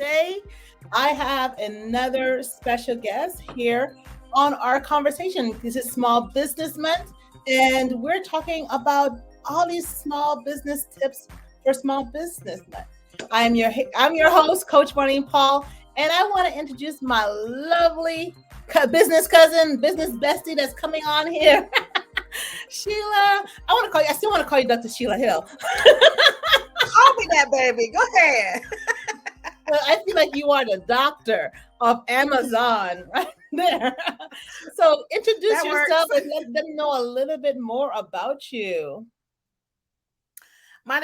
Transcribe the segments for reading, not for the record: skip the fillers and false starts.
today I have another special guest here on our conversation. This is Small Business Month, and we're talking about all these small business tips for small business month. I'm your host, Coach Marline Paul, and I want to introduce my lovely business cousin, business bestie that's coming on here. Sheila, I still want to call you Dr. Sheila Hill. Call me that, baby. Go ahead. Well, I feel like you are the doctor of Amazon right there. So introduce That yourself works. and let them know a little bit more about you. My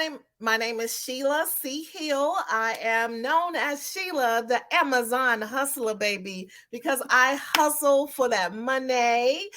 name is Sheila C. Hill. I am known as Sheila, the Amazon hustler, baby, because I hustle for that money.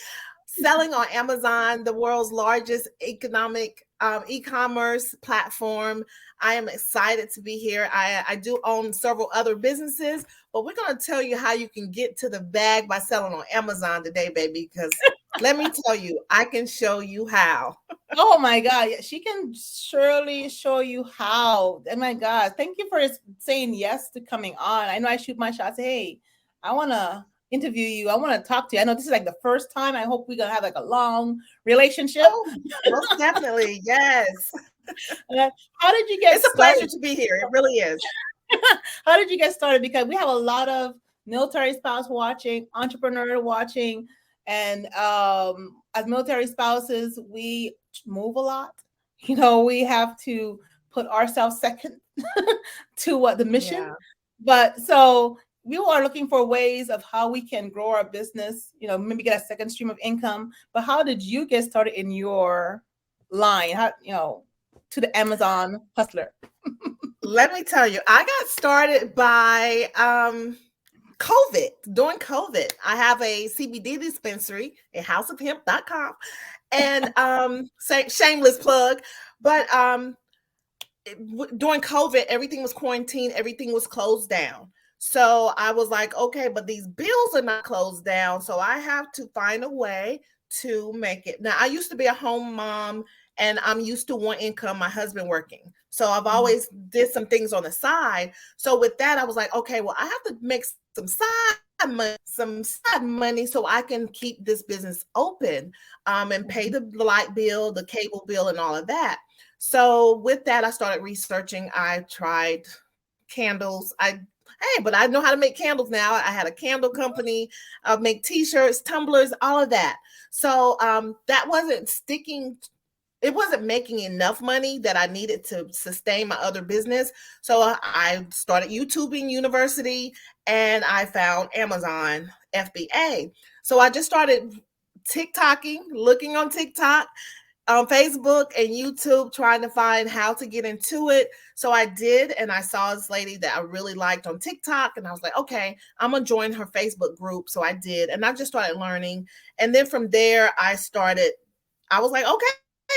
Selling on Amazon, the world's largest economic e-commerce platform. I am excited to be here. I do own several other businesses, but we're going to tell you how you can get to the bag by selling on Amazon today, baby, because let me tell you, I can show you how. Oh my God. Yeah, she can surely show you how. Oh my God. Thank you for saying yes to coming on. I know I shoot my shots. Hey, I want to interview you. I want to talk to you. I know this is like the first time. I hope we're going to have like a long relationship. Oh, most definitely. Yes. How did you get It's a pleasure started? to be here. It really is. How did you get started? Because we have a lot of military spouse watching, entrepreneur watching, and as military spouses, we move a lot. We have to put ourselves second to what the mission. Yeah. But so we are looking for ways of how we can grow our business. Maybe get a second stream of income. But how did you get started in your line? How to the Amazon hustler? Let me tell you, I got started by COVID. During COVID, I have a CBD dispensary at houseofhemp.com. And shameless plug, but during COVID, everything was quarantined, everything was closed down. So I was like, okay, but these bills are not closed down. So I have to find a way to make it. Now, I used to be a home mom and I'm used to one income, my husband working. So I've always did some things on the side. So with that, I was like, okay, well, I have to make some side money so I can keep this business open and pay the light bill, the cable bill, and all of that. So with that, I started researching. I tried candles. But I know how to make candles now. I had a candle company. I make t-shirts, tumblers, all of that. So that wasn't sticking. It wasn't making enough money that I needed to sustain my other business. So I started YouTubing University and I found Amazon FBA. So I just started TikToking, looking on TikTok, on Facebook and YouTube, trying to find how to get into it. So I did, and I saw this lady that I really liked on TikTok, and I was like, okay, I'm gonna join her Facebook group. So I did, and I just started learning. And then from there, I was like, okay,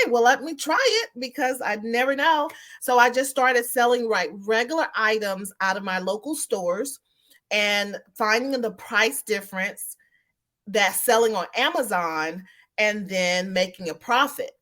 well, let me try it because I never know. So I just started selling regular items out of my local stores and finding the price difference that's selling on Amazon and then making a profit.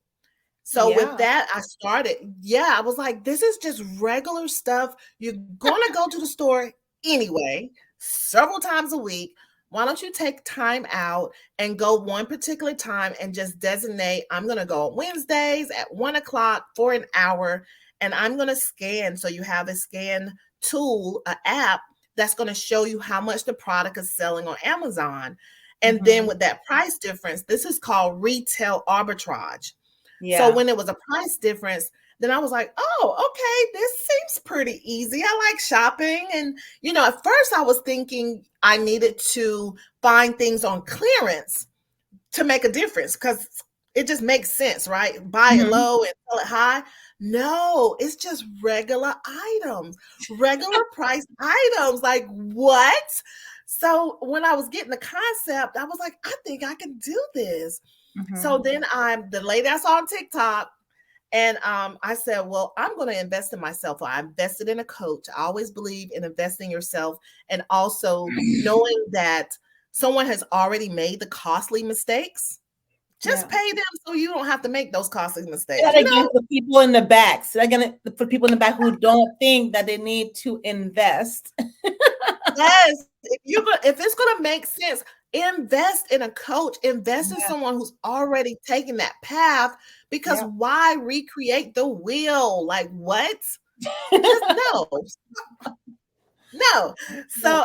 So with Yeah. that, I was like, this is just regular stuff. You're going to go to the store anyway, several times a week. Why don't you take time out and go one particular time and just designate, I'm going to go on Wednesdays at 1:00 for an hour, and I'm going to scan. So you have a scan tool, an app that's going to show you how much the product is selling on Amazon. And then with that price difference, this is called retail arbitrage. So Yeah. when it was a price difference, then I was like, oh, okay, this seems pretty easy. I like shopping. And, at first I was thinking I needed to find things on clearance to make a difference because it just makes sense, right? Buy it Mhm. low and sell it high. No, it's just regular items, regular price items. Like, what? So when I was getting the concept, I was like, I think I can do this. So Mhm. then the lady I saw on TikTok, and I said, well, I'm going to invest in myself. So I invested in a coach. I always believe in investing in yourself and also knowing that someone has already made the costly mistakes Just pay them so you don't have to make those costly mistakes. And again, for people in the back. So again, for people in the back who don't think that they need to invest. Yes, if it's gonna make sense, invest in a coach, invest in someone who's already taken that path, because why recreate the wheel? Like what? No. No. So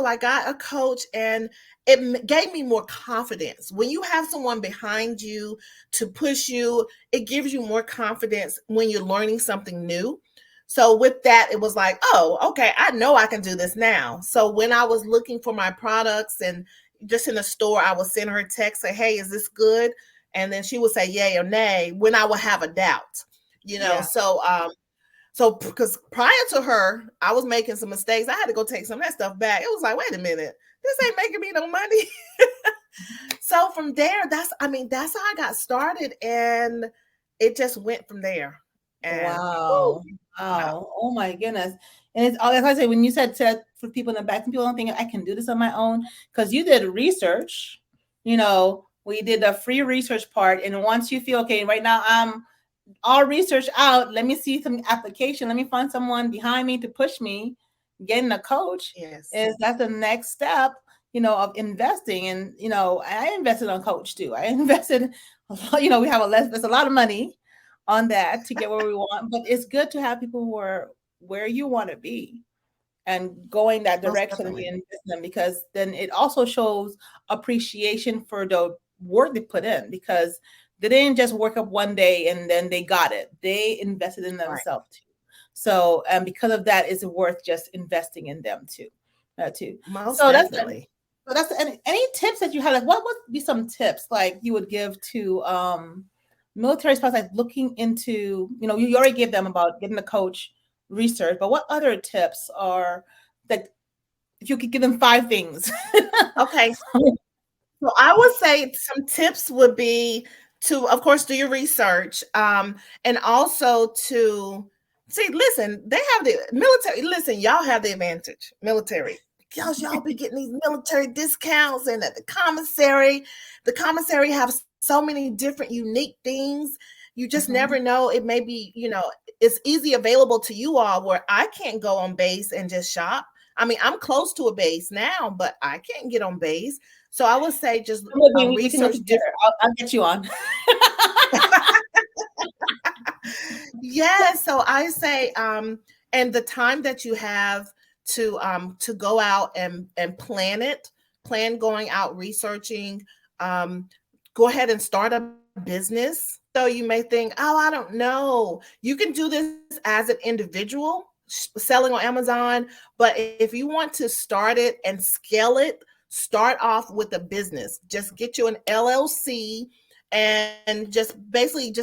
I got a coach, and it gave me more confidence. When you have someone behind you to push you, it gives you more confidence when you're learning something new. So with that, it was like, oh, okay, I know I can do this now. So when I was looking for my products and just in the store, I would send her a text, say, hey, is this good? And then she would say yay or nay when I would have a doubt, So because prior to her, I was making some mistakes. I had to go take some of that stuff back. It was like, wait a minute, this ain't making me no money. So from there, that's how I got started, and it just went from there. And wow. Oh my goodness. And it's all, as I say, when you said for people in the back, people don't think I can do this on my own, because you did research. We did a free research part. And once you feel, okay, right now I'm all research out, let me see some application, let me find someone behind me to push me, getting a coach. That's the next step, of investing. And, I invested on coach too. I invested, we have there's a lot of money on that to get where we want, but it's good to have people who are where you want to be and going that direction and invest them, because then it also shows appreciation for the work they put in, because they didn't just work up one day and then they got it. They invested in themselves too. So, and because of that, it's worth just investing in them too. Most definitely. That's any tips that you have. Like, what would be some tips like you would give to military spouse, like looking into, you already gave them about getting a coach, research, but what other tips are that, if you could give them 5 things? Okay. So I would say some tips would be to, of course, do your research, and also to listen, they have the military. Listen, y'all have the advantage, military. Y'all be getting these military discounts, and at the commissary have so many different unique things. You just never know. It may be, it's easy available to you all, where I can't go on base and just shop. I mean, I'm close to a base now, but I can't get on base. So I would say just research different. I'll get you on. Yes. So I say, and the time that you have to go out and plan going out researching, go ahead and start a business. So you may think, oh, I don't know. You can do this as an individual, selling on Amazon. But if you want to start it and scale it, start off with a business. Just get you an LLC and just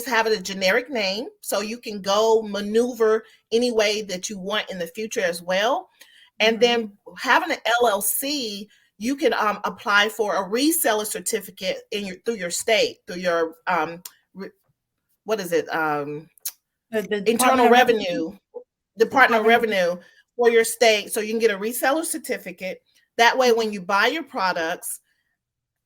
have it a generic name, so you can go maneuver any way that you want in the future as well. And then having an LLC, you can apply for a reseller certificate through your state, through your what is it? The Internal Revenue, Department of Revenue for your state, so you can get a reseller certificate. That way, when you buy your products,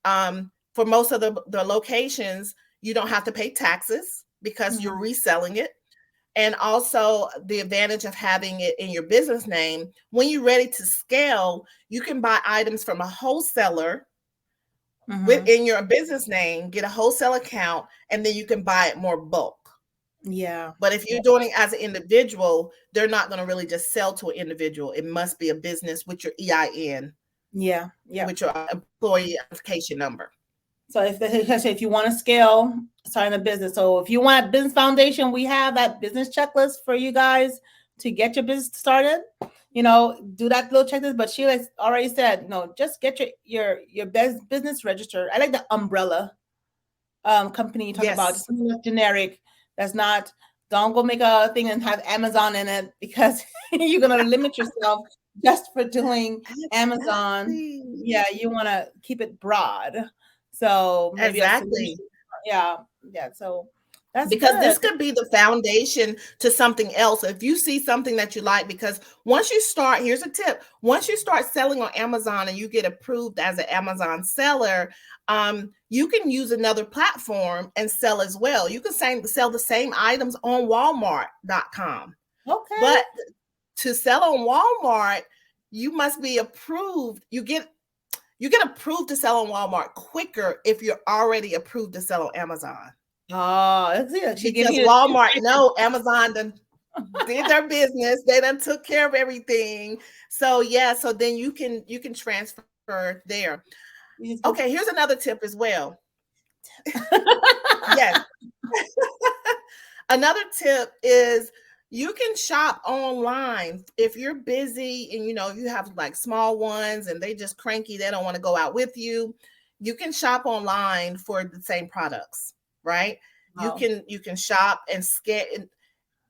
for most of the locations, you don't have to pay taxes because you're reselling it. And also the advantage of having it in your business name, when you're ready to scale, you can buy items from a wholesaler within your business name, get a wholesale account, and then you can buy it more bulk. Yeah. But if you're doing it as an individual, they're not going to really just sell to an individual. It must be a business with your EIN. Yeah. With your employee identification number. So if you want to scale, start a business. So if you want a business foundation, we have that business checklist for you guys to get your business started. Do that little checklist. But Sheila already said, just get your best business registered. I like the umbrella company you talk about. Just something that's generic. That's not. Don't go make a thing and have Amazon in it, because you're gonna limit yourself just for doing Amazon. Yeah, you want to keep it broad. So maybe so that's because good. This could be the foundation to something else. If you see something that you like, because once you start, here's a tip: once you start selling on Amazon and you get approved as an Amazon seller, You can use another platform and sell as well. You can sell the same items on Walmart.com. Okay. But to sell on Walmart, you must be approved. You get approved to sell on Walmart quicker if you're already approved to sell on Amazon. Oh, because Walmart, no, Amazon done did their business. They done took care of everything. So yeah, so then you can transfer there. Okay, here's another tip as well. Yes. Another tip is you can shop online if you're busy and you have like small ones and they just cranky, they don't want to go out with you. You can shop online for the same products, right? Wow. You can shop and scan.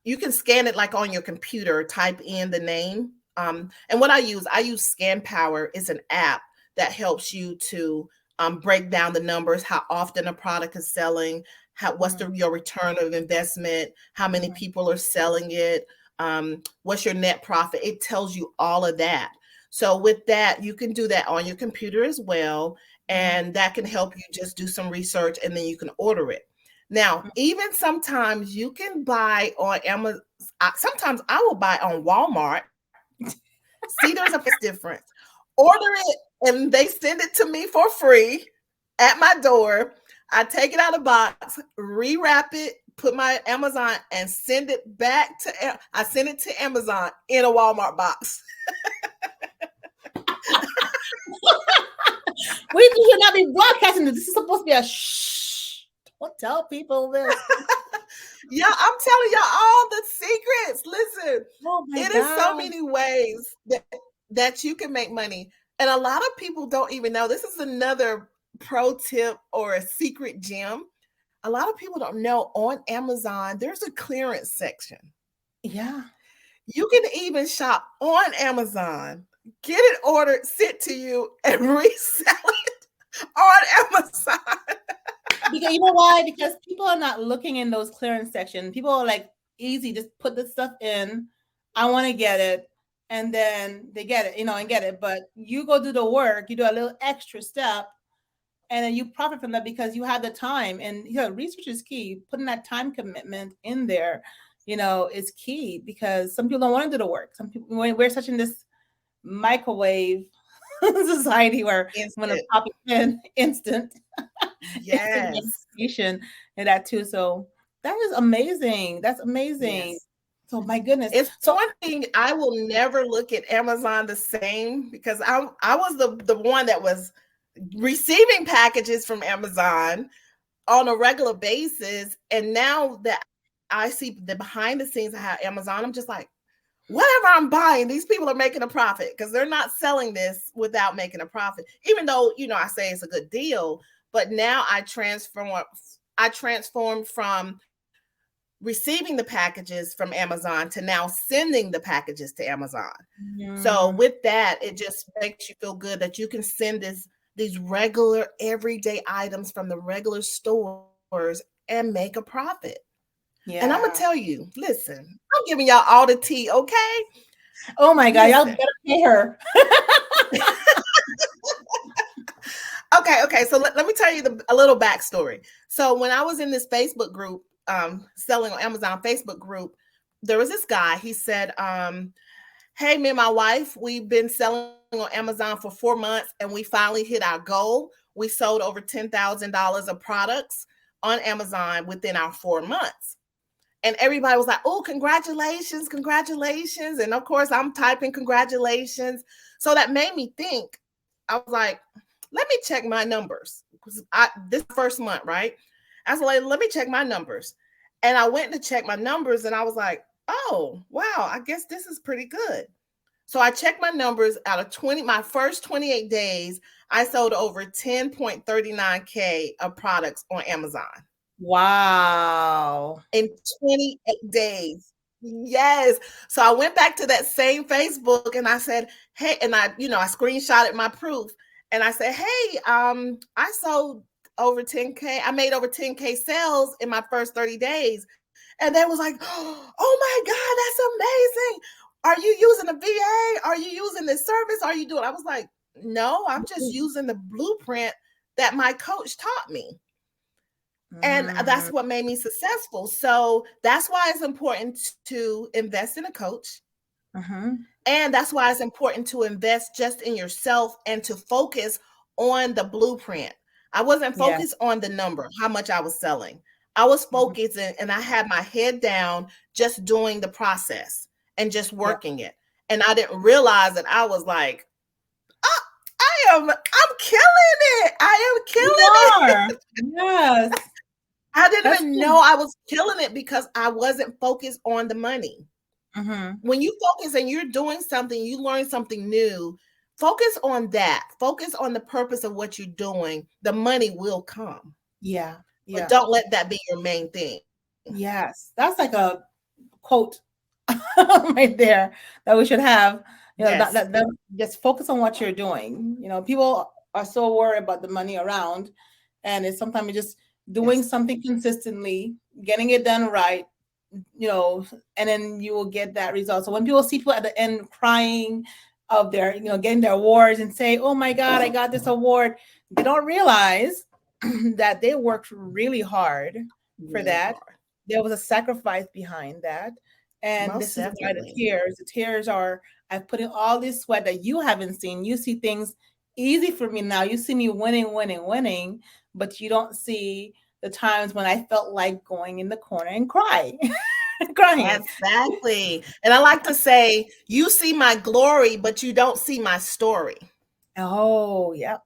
You can scan it like on your computer, type in the name. And what I use Scan Power. It's an app that helps you to break down the numbers, how often a product is selling, what's your return of investment, how many people are selling it, what's your net profit. It tells you all of that. So with that, you can do that on your computer as well. And that can help you just do some research and then you can order it. Now, even sometimes you can buy on Amazon. Sometimes I will buy on Walmart. See, there's a difference. Order it and they send it to me for free at my door. I take it out of the box, rewrap it, put my Amazon and send it back I send it to Amazon in a Walmart box. We should not be broadcasting this. This is supposed to be a shh. Don't tell people this. Yeah, I'm telling y'all all the secrets. Listen, is so many ways that you can make money. And a lot of people don't even know. This is another pro tip or a secret gem. A lot of people don't know on Amazon, there's a clearance section. Yeah. You can even shop on Amazon, get it ordered, sent to you, and resell it on Amazon. Because you know why? Because people are not looking in those clearance sections. People are like, easy, just put the stuff in. I want to get it. And then they get it, and get it. But you go do the work, you do a little extra step, and then you profit from that because you have the time. And research is key. Putting that time commitment in there, is key because some people don't want to do the work. Some people, we're such in this microwave society where when a pop in instant. Yes. Instant and that too. So that is amazing. That's amazing. Yes. So my goodness. It's one thing I will never look at Amazon the same because I was the one that was receiving packages from Amazon on a regular basis. And now that I see the behind the scenes of how Amazon, I'm just like, whatever I'm buying, these people are making a profit because they're not selling this without making a profit. Even though, I say it's a good deal, but now I transformed from receiving the packages from Amazon to now sending the packages to Amazon. So with that, it just makes you feel good that you can send these regular everyday items from the regular stores and make a profit. Yeah. And I'm gonna tell you, listen, I'm giving y'all all the tea, okay? Oh my God, y'all better pay her. Okay. So let me tell you a little backstory. So when I was in this Facebook group, selling on Amazon Facebook group, there was this guy. He said, hey, me and my wife, we've been selling on Amazon for 4 months and we finally hit our goal. We sold over $10,000 of products on Amazon within our 4 months. And everybody was like, oh, congratulations. And of course, I'm typing congratulations. So that made me think. I was like, let me check my numbers. This first month, right? I was like, let me check my numbers. And I went to check my numbers and I was like, oh, wow, I guess this is pretty good. So I checked my numbers out of my first 28 days, I sold over 10.39K of products on Amazon. Wow. In 28 days. Yes. So I went back to that same Facebook and I said, hey, and I screenshotted my proof and I said, hey, I sold over 10K. I made over 10K sales in my first 30 days. And they was like, oh my God, that's amazing. Are you using a VA? Are you using this service? Are you doing? I was like, no, I'm just using the blueprint that my coach taught me. And that's what made me successful. So that's why it's important to invest in a coach. And that's why it's important to invest just in yourself and to focus on the blueprint. I wasn't focused on the number, how much I was selling. I was focusing and I had my head down just doing the process and just working it. And I didn't realize that I was like, oh, I'm killing it. I am killing it. Yes. I didn't even know I was killing it because I wasn't focused on the money. When you focus and you're doing something, you learn something new, focus on that. Focus on the purpose of what you're doing. The money will come. Yeah. But don't let that be your main thing. Yes. That's like a quote right there that we should have. You know, that just focus on what you're doing. You know, people are so worried about the money around, and it's sometimes just doing something consistently, getting it done right, you know, and then you will get that result. So when people see people at the end crying of their, you know, getting their awards and say, oh my God, I got this award, they don't realize that they worked really hard for that. There was a sacrifice behind that. And this is why the tears are, I've put in all this sweat that you haven't seen. You see things easy for me now. You see me winning, but you don't see the times when I felt like going in the corner and crying. Exactly. And I like to say, you see my glory, but you don't see my story. Oh, yeah.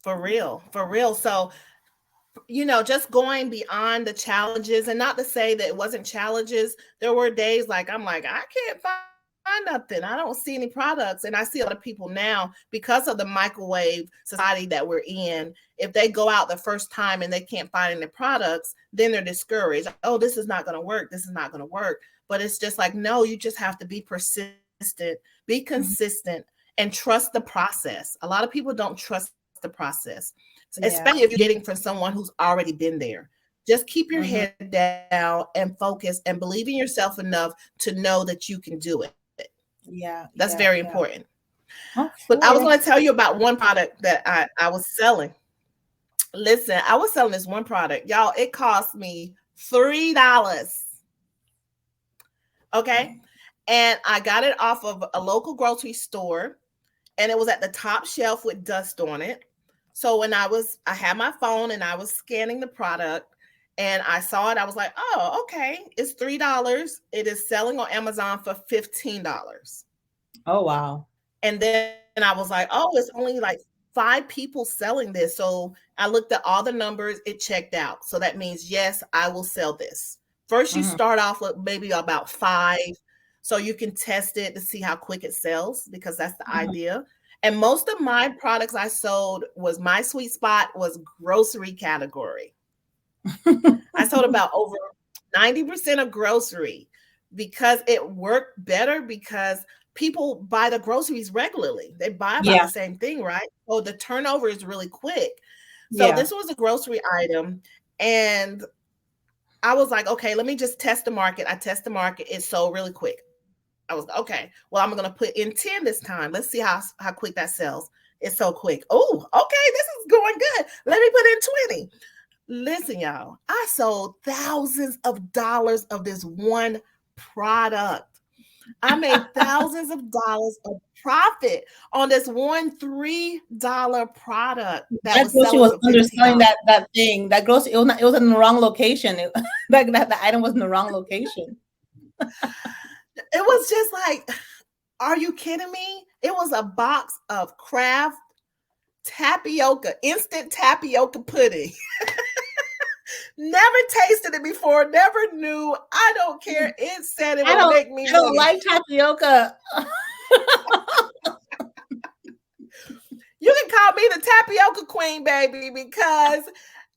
For real. So, you know, just going beyond the challenges, and not to say that it wasn't challenges. There were days like, I'm like, I can't find nothing. I don't see any products. And I see a lot of people now, because of the microwave society that we're in, if they go out the first time and they can't find any products, then they're discouraged. Oh, this is not going to work. This is not going to work. But it's just like, no, you just have to be persistent, be consistent, and trust the process. A lot of people don't trust the process, especially if you're getting from someone who's already been there. Just keep your head down and focus and believe in yourself enough to know that you can do it. That's very important. Okay. But I was going to tell you about one product that I was selling. Listen, I was selling this one product. Y'all, it cost me $3. Okay. And I got it off of a local grocery store, and it was at the top shelf with dust on it. So when I had my phone and I was scanning the product and I saw it, I was like, oh, okay, it's $3. It is selling on Amazon for $15. Oh, wow. And then I was like, oh, it's only like 5 people selling this. So I looked at all the numbers, it checked out. So that means, yes, I will sell this. First, you start off with maybe about 5, so you can test it to see how quick it sells, because that's the idea. And most of my products I sold was, my sweet spot was grocery category. I sold about over 90% of grocery, because it worked better, because people buy the groceries regularly. They buy about the same thing, right? So the turnover is really quick. So this was a grocery item, and I was like, okay, let me just test the market. I test the market. It sold really quick. I was okay. Well, I'm going to put in 10 this time. Let's see how quick that sells. It's so quick. Oh, okay. This is going good. Let me put in 20. Listen, y'all, I sold thousands of dollars of this one product. I made thousands of dollars of profit on this one $3 product. That grocery was underselling that thing. That grocery, it was in the wrong location. The item was in the wrong location. It was just like, are you kidding me? It was a box of Kraft tapioca, instant tapioca pudding. Never tasted it before, never knew. I don't care. It said it would make me. I don't like tapioca. You can call me the tapioca queen, baby, because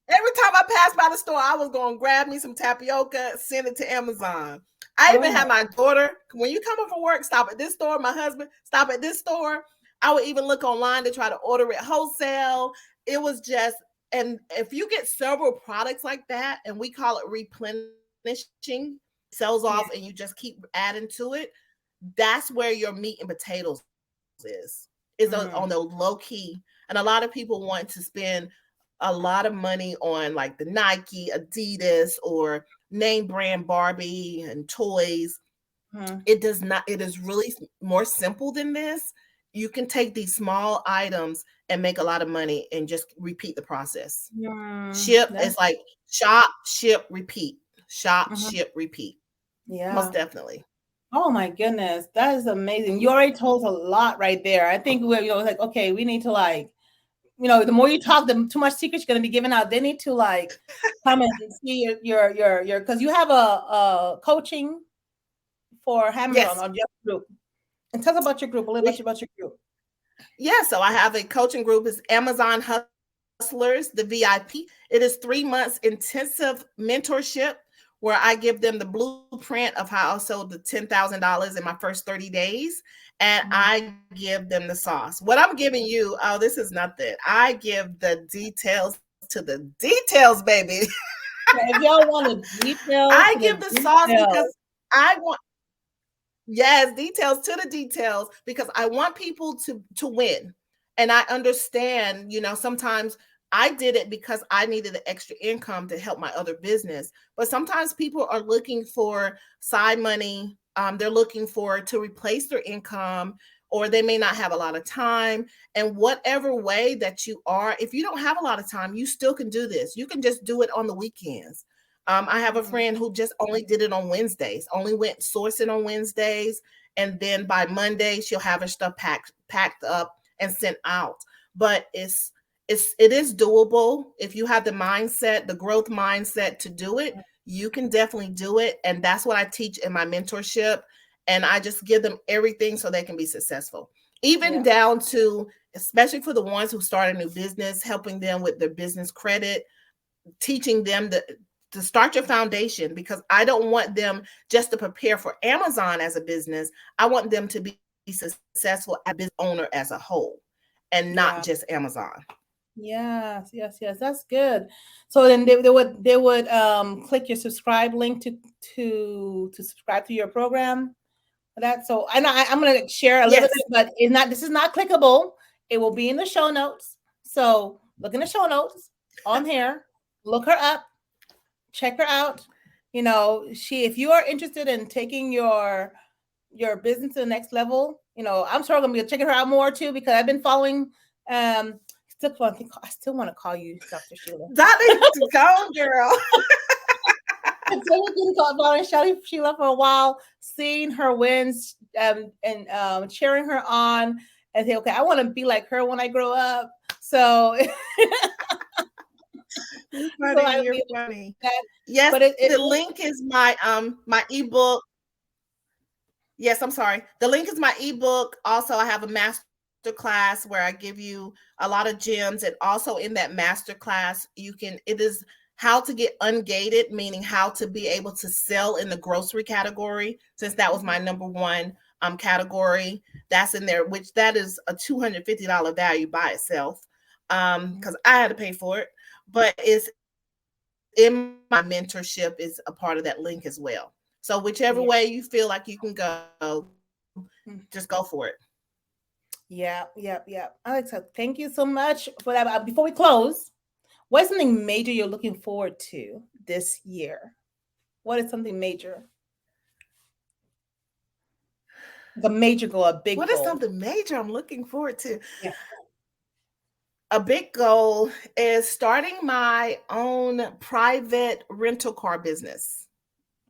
every time I passed by the store, I was going to grab me some tapioca, send it to Amazon. I even had my daughter, when you come home from work, stop at this store. My husband, stop at this store. I would even look online to try to order it wholesale. It was just, and if you get several products like that, and we call it replenishing, sells off, and you just keep adding to it, that's where your meat and potatoes is on the low key. And a lot of people want to spend a lot of money on like the Nike, Adidas, or name brand Barbie and toys. It does not, it is really more simple than this. You can take these small items and make a lot of money and just repeat the process. Ship is like shop, ship, repeat. Shop, ship, repeat. Yeah. Most definitely. Oh my goodness, that is amazing. You already told us a lot right there. I think we're, like, okay, we need to like, the more you talk, the too much secrets you're going to be giving out. They need to like come and see your, because you have a coaching for Amazon Yes. on your group. And tell us about your group, a little bit about your group. Yeah, so I have a coaching group. It's Amazon Hustlers, the VIP. It is 3 months intensive mentorship where I give them the blueprint of how I sold the $10,000 in my first 30 days. And I give them the sauce. What I'm giving you, oh, this is nothing. I give the details to the details, baby. If y'all want the details, I give the sauce because I want, yes, details to the details, because I want people to win. And I understand, sometimes I did it because I needed the extra income to help my other business. But sometimes people are looking for side money. They're looking for to replace their income, or they may not have a lot of time. And whatever way that you are, if you don't have a lot of time, you still can do this. You can just do it on the weekends. I have a friend who just only did it on Wednesdays, only went sourcing on Wednesdays. And then by Monday, she'll have her stuff packed up and sent out. But it is doable. If you have the mindset, the growth mindset to do it, you can definitely do it. And that's what I teach in my mentorship. And I just give them everything so they can be successful, even down to, especially for the ones who start a new business, helping them with their business credit, teaching them to start your foundation, because I don't want them just to prepare for Amazon as a business. I want them to be successful as a business owner as a whole, and not just Amazon. Yes. That's good. So then they would click your subscribe link to subscribe to your program. That, so I'm going to share a little bit, but this is not clickable. It will be in the show notes. So look in the show notes on here, look her up, check her out. If you are interested in taking your business to the next level, I'm sure I'm going to be checking her out more too, because I've been following, I still want to call you Dr. Sheila. Dr. Go, girl. I've been following Sheila for a while, seeing her wins, and cheering her on, and say, okay, I want to be like her when I grow up. So You're funny. Yes, but the link is my my ebook. Yes, I'm sorry. The link is my ebook. Also, I have a master class where I give you a lot of gems, and also in that master class, it is how to get ungated, meaning how to be able to sell in the grocery category, since that was my number one category. That's in there, which that is a $250 value by itself, because I had to pay for it. But it's in my mentorship is a part of that link as well. So whichever way you feel like you can go, just go for it. Yeah. Alexa, thank you so much for that. Before we close, what is something major you're looking forward to this year? What is something major? The major goal, a big goal. What is something major I'm looking forward to? Yeah. A big goal is starting my own private rental car business.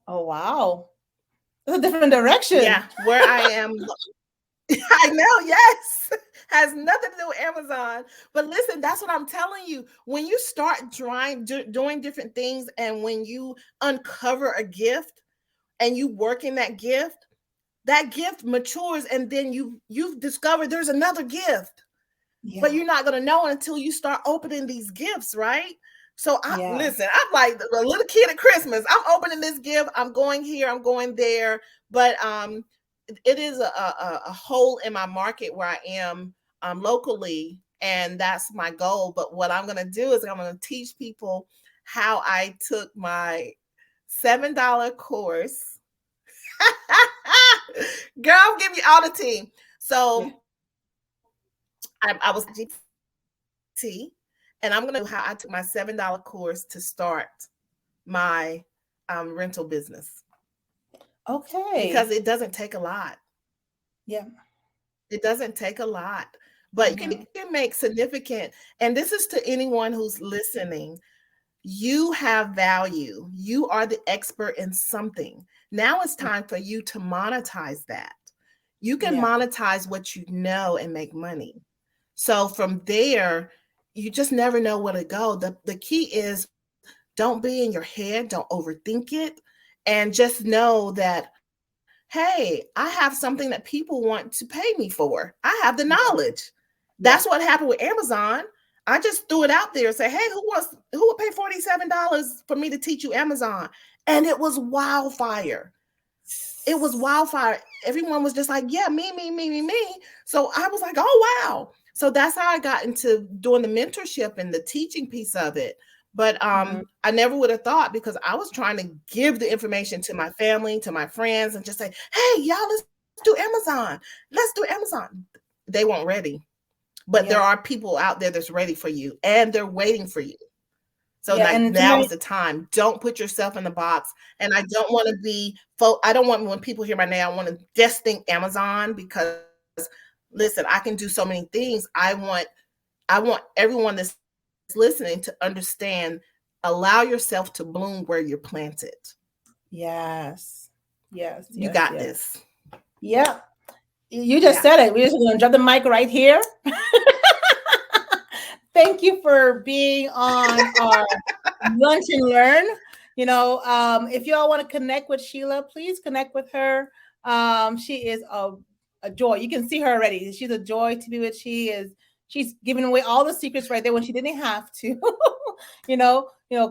Oh, wow. That's a different direction. Yeah, where I am. I know, yes. Has nothing to do with Amazon. But listen, that's what I'm telling you. When you start doing different things, and when you uncover a gift and you work in that gift matures, and then you've discovered there's another gift. Yeah. But you're not going to know until you start opening these gifts, right? So listen, I'm like a little kid at Christmas. I'm opening this gift. I'm going here. I'm going there. But it is a hole in my market where I am locally, and that's my goal. But what I'm going to do is I'm going to teach people how I took my $7 course. Girl, I'll give you all the team. So I was GPT, and I'm going to how I took my $7 course to start my rental business. Okay. Because it doesn't take a lot. Yeah. It doesn't take a lot, but you can make significant, and this is to anyone who's listening. You have value. You are the expert in something. Now it's time for you to monetize that. You can monetize what you know and make money. So from there, you just never know where to go. The key is don't be in your head, don't overthink it, and just know that, hey, I have something that people want to pay me for. I have the knowledge. That's what happened with Amazon. I just threw it out there and say, hey, who would pay $47 for me to teach you Amazon? And it was wildfire. It was wildfire. Everyone was just like, yeah, me. So I was like, oh, wow. So that's how I got into doing the mentorship and the teaching piece of it. But I never would have thought, because I was trying to give the information to my family, to my friends, and just say, hey, y'all, let's do Amazon. Let's do Amazon. They weren't ready. But there are people out there that's ready for you, and they're waiting for you. So now is the time. Don't put yourself in the box. And I don't want to be, I don't want, when people hear my name, I want to just think Amazon, because listen, I can do so many things. I want everyone that's listening to understand, allow yourself to bloom where you're planted. Yes. You got this. Yeah. You just said it. We're just going to drop the mic right here. Thank you for being on our Lunch and Learn. If y'all want to connect with Sheila, please connect with her. She is a joy. You can see her already. She's a joy to be with. She's giving away all the secrets right there when she didn't have to.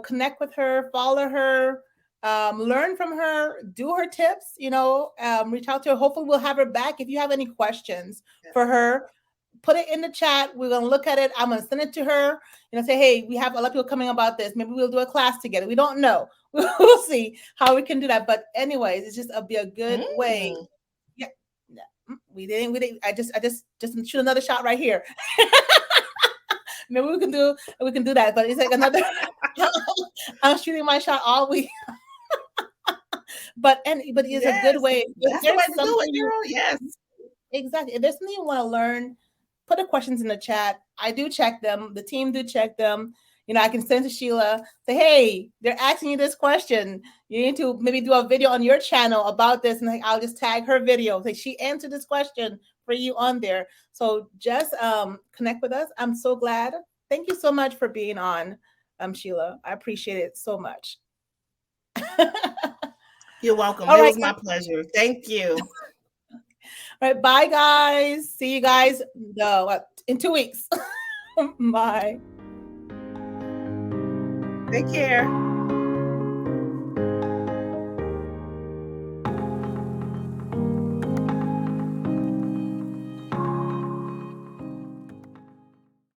Connect with her, follow her, learn from her, do her tips, reach out to her. Hopefully we'll have her back. If you have any questions for her, put it in the chat. We're going to look at it. I'm going to send it to her, say, hey, we have a lot of people coming about this. Maybe we'll do a class together. We don't know. We'll see how we can do that. But anyways, it's just be a good way. Yeah. We didn't. I just shoot another shot right here. Maybe we can do that. But it's like another, I'm shooting my shot all week. But it's a good way. That's the way to do it, girl. Yes. Exactly. If there's something you want to learn, put the questions in the chat. I do check them. The team do check them. I can send to Sheila, say, hey, they're asking you this question. You need to maybe do a video on your channel about this. And I'll just tag her video. Say, she answered this question for you on there. So just connect with us. I'm so glad. Thank you so much for being on, Sheila. I appreciate it so much. You're welcome. It was my pleasure. Thank you. All right. Bye, guys. See you guys in 2 weeks. Bye. Take care.